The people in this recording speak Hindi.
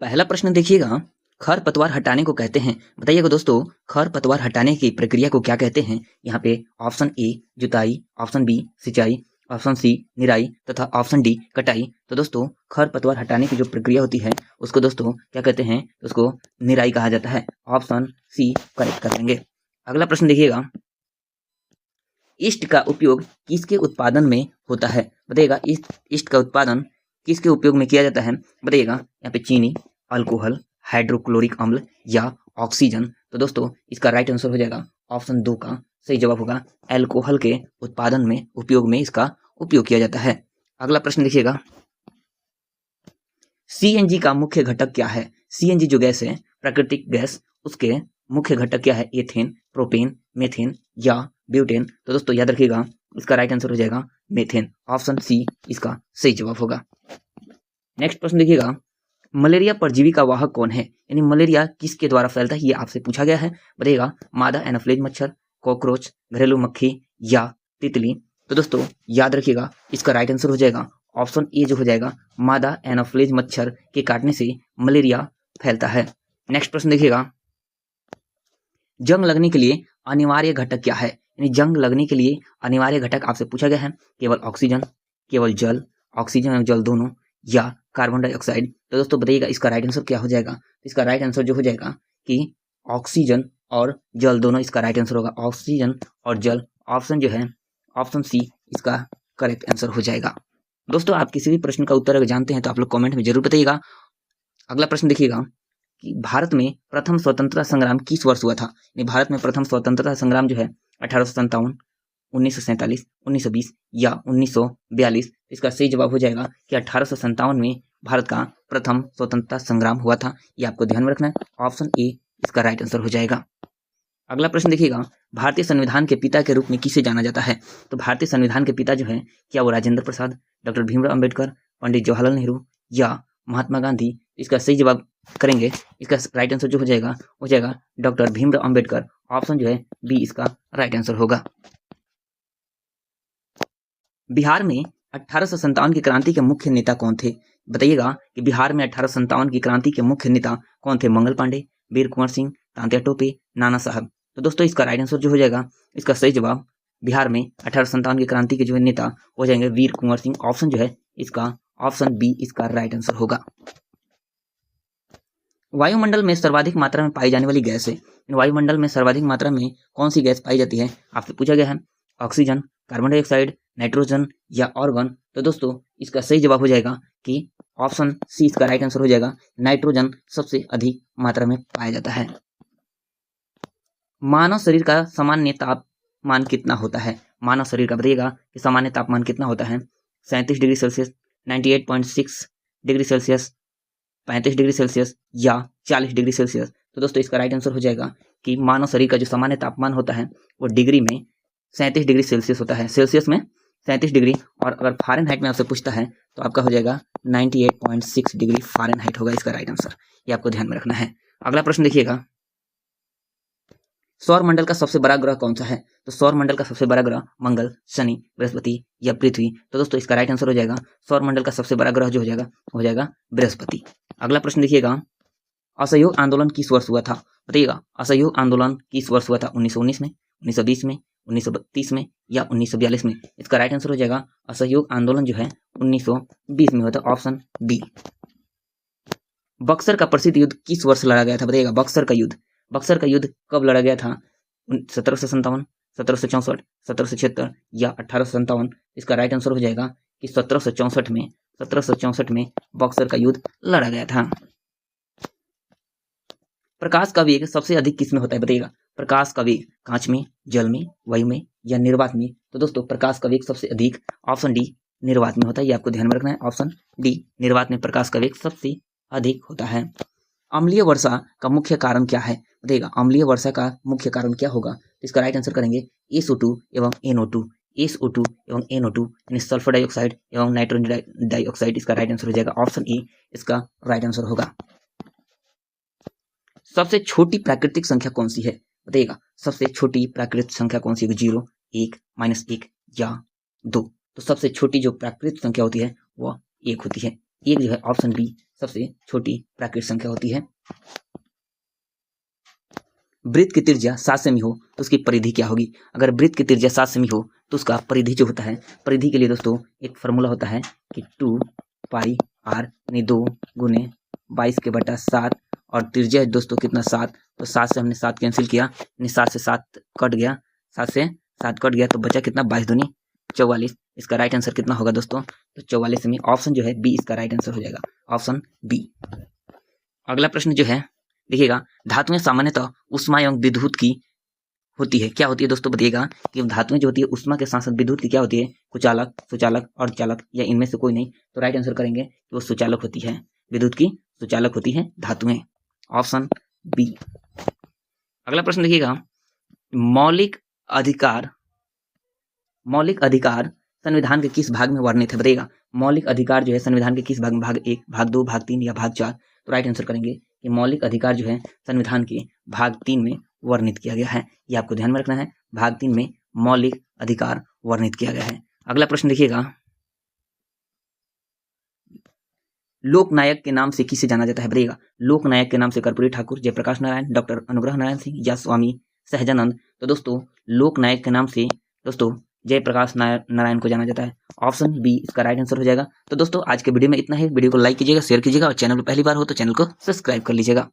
पहला प्रश्न देखिएगा, खरपतवार हटाने को कहते हैं। बताइएगा दोस्तों, खरपतवार हटाने की प्रक्रिया को क्या कहते हैं? यहाँ पे ऑप्शन ए जुताई, ऑप्शन बी सिंचाई, ऑप्शन सी निराई तथा ऑप्शन डी कटाई। तो दोस्तों खरपतवार हटाने की जो प्रक्रिया होती है उसको दोस्तों क्या कहते हैं? उसको निराई कहा जाता है। ऑप्शन सी करेक्ट कर लेंगे। अगला प्रश्न देखिएगा, ईस्ट का उपयोग किसके उत्पादन में होता है? बताइएगा ईस्ट का उत्पादन किसके उपयोग में किया जाता है? बताइएगा यहाँ पे चीनी, अल्कोहल, हाइड्रोक्लोरिक अम्ल या ऑक्सीजन। तो दोस्तों इसका राइट आंसर हो जाएगा ऑप्शन 2 का सही जवाब होगा। अल्कोहल के उत्पादन में उपयोग में इसका उपयोग किया जाता है। अगला प्रश्न देखिएगा, सीएनजी का मुख्य घटक क्या है? सीएनजी जो गैस है, प्राकृतिक गैस, उसके मुख्य घटक क्या है? एथेन, प्रोपेन, मेथेन या ब्यूटेन। तो दोस्तों याद रखिएगा इसका राइट आंसर हो जाएगा मेथेन। ऑप्शन सी इसका सही जवाब होगा। नेक्स्ट प्रश्न देखिएगा, मलेरिया परजीवी का वाहक कौन है? यानी मलेरिया किसके द्वारा फैलता है, ये आपसे पूछा गया है। बताइएगा मादा एनाफ्लेज मच्छर, कॉकरोच, घरेलू मक्खी या तितली। तो दोस्तों याद रखिएगा इसका राइट आंसर हो जाएगा ऑप्शन ए जो हो जाएगा, मादा एनाफ्लेज मच्छर के काटने से मलेरिया फैलता है। नेक्स्ट प्रश्न देखिएगा, जंग लगने के लिए अनिवार्य घटक क्या है? यानी जंग लगने के लिए अनिवार्य घटक आपसे पूछा गया है। केवल ऑक्सीजन, केवल जल, ऑक्सीजन और जल दोनों या कार्बन डाइऑक्साइड। तो दोस्तों बताइएगा इसका राइट आंसर क्या हो जाएगा? इसका राइट आंसर जो हो जाएगा कि ऑक्सीजन और जल दोनों इसका राइट आंसर होगा। ऑक्सीजन और जल, ऑप्शन जो है ऑप्शन सी इसका करेक्ट आंसर हो जाएगा। दोस्तों आप किसी भी प्रश्न का उत्तर अगर जानते हैं तो आप लोग कमेंट में जरूर बताइएगा। अगला प्रश्न देखिएगा कि भारत में प्रथम स्वतंत्रता संग्राम किस वर्ष हुआ था? भारत में प्रथम स्वतंत्रता संग्राम जो है 1857, 1947, 1920 या 1942। इसका सही जवाब हो जाएगा कि 1857 में भारत का प्रथम स्वतंत्रता संग्राम हुआ था। ये आपको ध्यान में रखना है। ऑप्शन ए इसका राइट आंसर हो जाएगा। अगला प्रश्न देखिएगा, भारतीय संविधान के पिता के रूप में किसे जाना जाता है? तो भारतीय संविधान के पिता जो है क्या वो राजेंद्र प्रसाद, डॉक्टर भीमराव अंबेडकर, पंडित जवाहरलाल नेहरू या महात्मा गांधी? इसका सही जवाब करेंगे, इसका राइट आंसर जो हो जाएगा डॉक्टर भीमराव अंबेडकर। ऑप्शन जो है बी इसका राइट आंसर होगा। बिहार में 1857 की क्रांति के मुख्य नेता कौन थे? बताइएगा कि बिहार में 1857 की क्रांति के मुख्य नेता कौन थे? मंगल पांडे, वीर कुंवर सिंह, तांत्या टोपे, नाना साहब। तो दोस्तों इसका राइट आंसर जो हो जाएगा, इसका सही जवाब बिहार में 1857 की क्रांति के जो है नेता हो जाएंगे वीर कुंवर सिंह। ऑप्शन जो है इसका ऑप्शन बी इसका राइट आंसर होगा। वायुमंडल में सर्वाधिक मात्रा में पाई जाने वाली गैस है। वायुमंडल में सर्वाधिक मात्रा में कौन सी गैस पाई जाती है? आपसे पूछा गया है। ऑक्सीजन, कार्बन डाइऑक्साइड, नाइट्रोजन या ऑर्गन। तो दोस्तों इसका सही जवाब हो जाएगा कि ऑप्शन सी इसका राइट आंसर हो जाएगा। नाइट्रोजन सबसे अधिक मात्रा में पाया जाता है। मानव शरीर का सामान्य तापमान कितना होता है? मानव शरीर का बताइएगा कि सामान्य तापमान कितना होता है? 37 degree Celsius, 98.6 degree Celsius, 35 degree Celsius या 40 डिग्री सेल्सियस। तो दोस्तों इसका राइट आंसर हो जाएगा कि मानव शरीर का जो सामान्य तापमान होता है वो डिग्री में 37 डिग्री सेल्सियस होता है। सेल्सियस में 37 डिग्री, और अगर फारेनहाइट में आपसे पूछता है तो आपका हो जाएगा 98.6 डिग्री फारेनहाइट होगा इसका राइट आंसर। ये आपको ध्यान में रखना है। अगला प्रश्न देखिएगा, सौर मंडल का सबसे बड़ा ग्रह कौन सा है? तो सौर मंडल का सबसे बड़ा ग्रह मंगल, शनि, बृहस्पति या पृथ्वी। तो दोस्तों इसका राइट आंसर हो जाएगा सौर मंडल का सबसे बड़ा ग्रह जो हो जाएगा बृहस्पति। अगला प्रश्न देखिएगा, असहयोग आंदोलन किस वर्ष हुआ था? बताइएगा असहयोग आंदोलन किस वर्ष हुआ था? 1919 में, 1920 में, 1932 में या 1942 में? इसका राइट आंसर हो जाएगा असहयोग आंदोलन जो है 1920 में हुआ था। Option B. बक्सर का प्रसिद्ध युद्ध किस वर्ष लड़ा गया था? बताइएगा बक्सर का युद्ध कब लड़ा गया था? 1757, 1764, 1776 या 1857? इसका राइट आंसर हो जाएगा कि 1764 में बक्सर का युद्ध लड़ा गया था। प्रकाश का वेग सबसे अधिक किस में होता है? बताइएगा प्रकाश का वेग कांच में, जल में, वायु में या निर्वात में? तो दोस्तों प्रकाश का वेग सबसे अधिक ऑप्शन डी निर्वात में होता है। ये आपको ध्यान में रखना है। ऑप्शन डी निर्वात में प्रकाश का वेग सबसे अधिक होता है। अम्लीय वर्षा का मुख्य कारण क्या है? बताइएगा अम्लीय वर्षा का मुख्य कारण क्या होगा? तो इसका राइट आंसर करेंगे SO2 एवं NO2। SO2 एवं NO2 यानी सल्फर डाइऑक्साइड एवं नाइट्रोजन डाइऑक्साइड। इसका राइट आंसर हो जाएगा ऑप्शन ए इसका राइट आंसर होगा। सबसे छोटी प्राकृतिक संख्या कौन सी है? बताइएगा सबसे छोटी प्राकृतिक संख्या कौन सी है? 0, 1, -1 या 2। तो सबसे छोटी जो प्राकृतिक संख्या होती है वह 1 होती है। 1 जो है ऑप्शन बी सबसे छोटी प्राकृत संख्या होती है। वृत्त की त्रिज्या 7 सेमी हो तो उसकी परिधि क्या होगी? अगर वृत्त की त्रिज्या 7 सेमी हो तो उसका परिधि जो होता है, परिधि के लिए दोस्तों एक फार्मूला होता है कि 2 पाई r यानी 2 गुने 22/7 और त्रिज्या दोस्तों कितना 7, तो 7 से हमने 7 कैंसिल किया यानी 7 से 7 कट गया, 7 से 7 कट गया तो बचा कितना 22 दूनी 44। इसका राइट आंसर कितना होगा दोस्तों? तो 44 में ऑप्शन जो है बी इसका राइट आंसर हो जाएगा, ऑप्शन बी। अगला प्रश्न जो है देखिएगा, धातुएं सामान्यतः उष्मा एवं विद्युत की होती है, क्या होती है दोस्तों बताइएगा कि धातुएं जो होती है उष्मा के साथ साथ विद्युत की क्या होती है? कुचालक, सुचालक और चालक, या इनमें से कोई नहीं। तो राइट आंसर करेंगे कि वो सुचालक होती है, विद्युत की सुचालक होती है धातुएं, ऑप्शन बी। अगला प्रश्न देखिएगा, मौलिक अधिकार संविधान के किस भाग में वर्णित है बताइएगा? मौलिक अधिकार जो है संविधान के किस भाग में? भाग 1, भाग 2, भाग 3 या भाग 4? तो राइट आंसर करेंगे कि मौलिक अधिकार जो है संविधान के भाग 3 में वर्णित किया गया है। ये आपको ध्यान में रखना है, भाग 3 में मौलिक अधिकार वर्णित किया गया है। अगला प्रश्न देखिएगा, लोकनायक के नाम से किसे जाना जाता है बताइएगा? लोकनायक के नाम से कर्पूरी ठाकुर, जयप्रकाश नारायण, डॉक्टर अनुग्रह नारायण सिंह या स्वामी सहजानंद? तो दोस्तों लोकनायक के नाम से दोस्तों जयप्रकाश नारायण को जाना जाता है, ऑप्शन बी इसका राइट आंसर हो जाएगा। तो दोस्तों आज के वीडियो में इतना ही। वीडियो को लाइक कीजिएगा, शेयर कीजिएगा और चैनल पर पहली बार हो तो चैनल को सब्सक्राइब कर लीजिएगा।